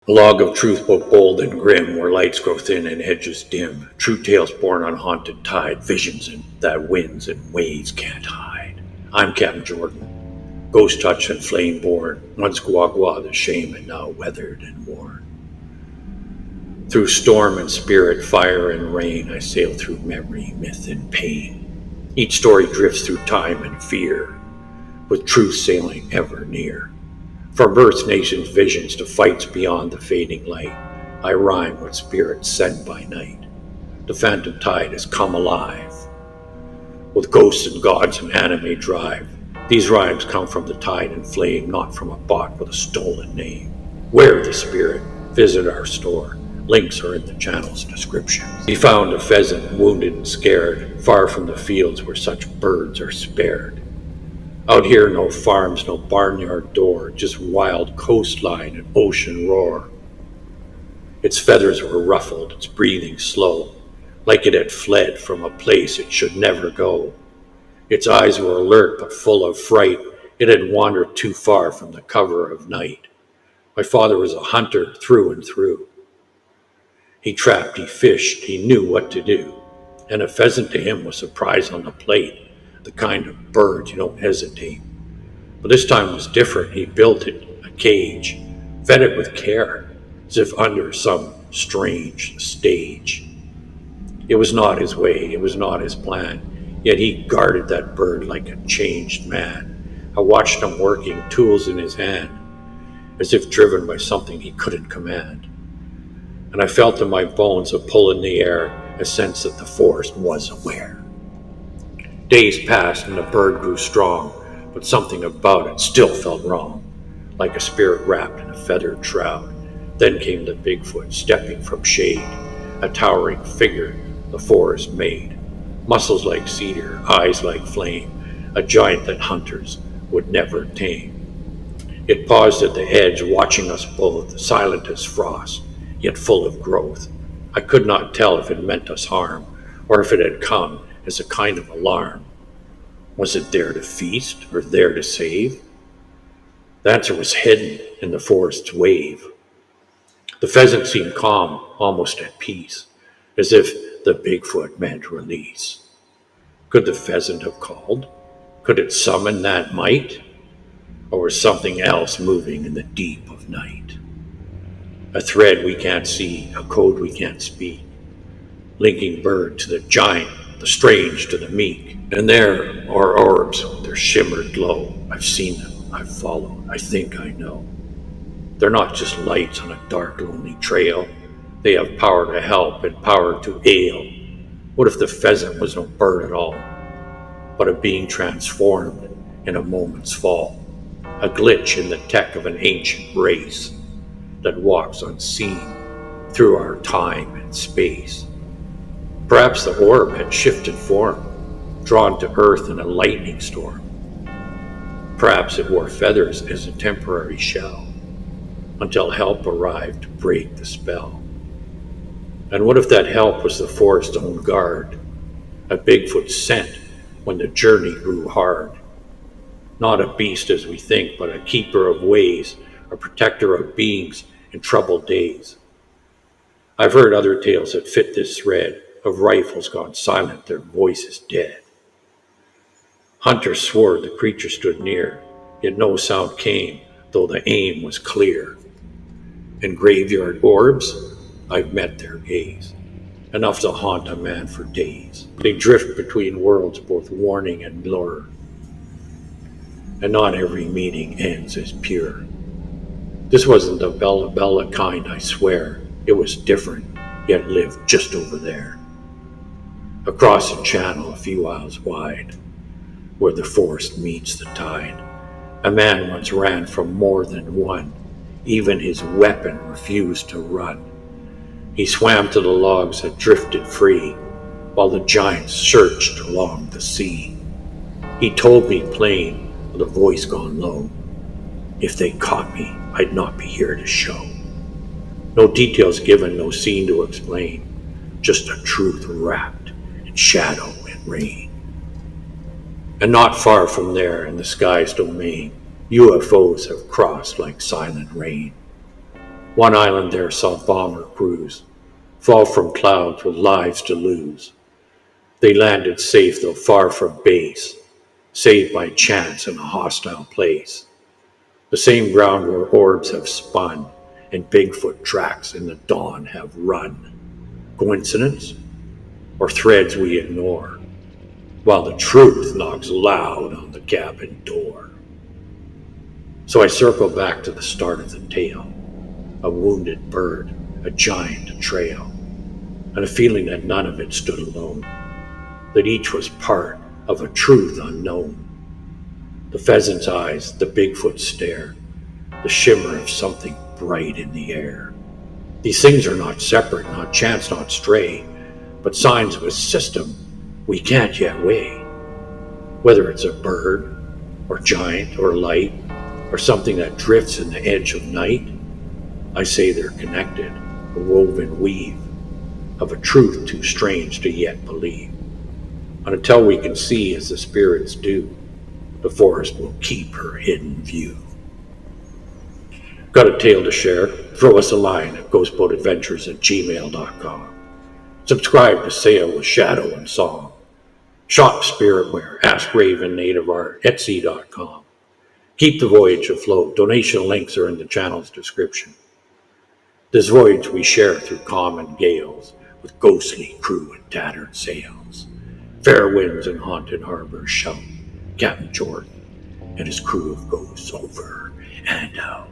A log of truth both bold and grim, where lights grow thin and edges dim. True tales born on haunted tide, visions that winds and waves can't hide. I'm Captain Jordan, ghost touch and flame born, once guagua the shame and now weathered and worn. Through storm and spirit, fire and rain, I sail through memory, myth and pain. Each story drifts through time and fear, with truth sailing ever near. From Earth's nations' visions to fights beyond the fading light, I rhyme with spirits sent by night. The phantom tide has come alive. With ghosts and gods and anime drive, these rhymes come from the tide and flame, not from a bot with a stolen name. Wear the spirit, visit our store. Links are in the channel's description. He found a pheasant, wounded and scared, far from the fields where such birds are spared. Out here, no farms, no barnyard door, just wild coastline and ocean roar. Its feathers were ruffled, its breathing slow, like it had fled from a place it should never go. Its eyes were alert but full of fright. It had wandered too far from the cover of night. My father was a hunter through and through. He trapped, he fished, he knew what to do. And a pheasant to him was a prize on the plate, the kind of bird you don't hesitate. But this time was different. He built it, a cage, fed it with care, as if under some strange stage. It was not his way, it was not his plan, yet he guarded that bird like a changed man. I watched him working, tools in his hand, as if driven by something he couldn't command. And I felt in my bones a pull in the air, a sense that the forest was aware. Days passed and the bird grew strong, but something about it still felt wrong, like a spirit wrapped in a feathered shroud. Then came the Bigfoot, stepping from shade, a towering figure the forest made. Muscles like cedar, eyes like flame, a giant that hunters would never tame. It paused at the edge, watching us both, silent as frost, yet full of growth. I could not tell if it meant us harm, or if it had come as a kind of alarm. Was it there to feast, or there to save? The answer was hidden in the forest's wave. The pheasant seemed calm, almost at peace, as if the Bigfoot meant release. Could the pheasant have called? Could it summon that might? Or was something else moving in the deep of night? A thread we can't see, a code we can't speak, linking bird to the giant, the strange to the meek. And there are orbs with their shimmered glow. I've seen them, I've followed, I think I know. They're not just lights on a dark, lonely trail. They have power to help and power to ail. What if the pheasant was no bird at all, but a being transformed in a moment's fall? A glitch in the tech of an ancient race that walks unseen through our time and space. Perhaps the orb had shifted form, drawn to earth in a lightning storm. Perhaps it wore feathers as a temporary shell, until help arrived to break the spell. And what if that help was the forest's own guard, a Bigfoot sent when the journey grew hard? Not a beast as we think, but a keeper of ways, a protector of beings in troubled days. I've heard other tales that fit this thread, of rifles gone silent, their voices dead. Hunters swore the creature stood near, yet no sound came, though the aim was clear. In graveyard orbs, I've met their gaze, enough to haunt a man for days. They drift between worlds, both warning and lure, and not every meeting ends as pure. This wasn't the Bella Bella kind, I swear. It was different, yet lived just over there. Across the channel a few miles wide, where the forest meets the tide, a man once ran from more than one. Even his weapon refused to run. He swam to the logs that drifted free, while the giants searched along the sea. He told me plain, with a voice gone low, if they caught me, I'd not be here to show. No details given, no scene to explain, just a truth wrapped in shadow and rain. And not far from there, in the sky's domain, UFOs have crossed like silent rain. One island there saw bomber crews fall from clouds with lives to lose. They landed safe though far from base, saved by chance in a hostile place. The same ground where orbs have spun and Bigfoot tracks in the dawn have run. Coincidence? Or threads we ignore, while the truth knocks loud on the cabin door. So I circle back to the start of the tale. A wounded bird, a giant trail, and a feeling that none of it stood alone, that each was part of a truth unknown. The pheasant's eyes, the Bigfoot stare, the shimmer of something bright in the air. These things are not separate, not chance, not stray, but signs of a system we can't yet weigh. Whether it's a bird, or giant, or light, or something that drifts in the edge of night, I say they're connected, a woven weave of a truth too strange to yet believe. And until we can see as the spirits do, the forest will keep her hidden view. Got a tale to share? Throw us a line at ghostboatadventures@gmail.com. Subscribe to Sail with Shadow and Song. Shop Spiritware, Ask Raven Native Art, Etsy.com. Keep the voyage afloat. Donation links are in the channel's description. This voyage we share through common gales, with ghostly crew and tattered sails. Fair winds and haunted harbors shout Captain Jordan and his crew of ghosts over and out.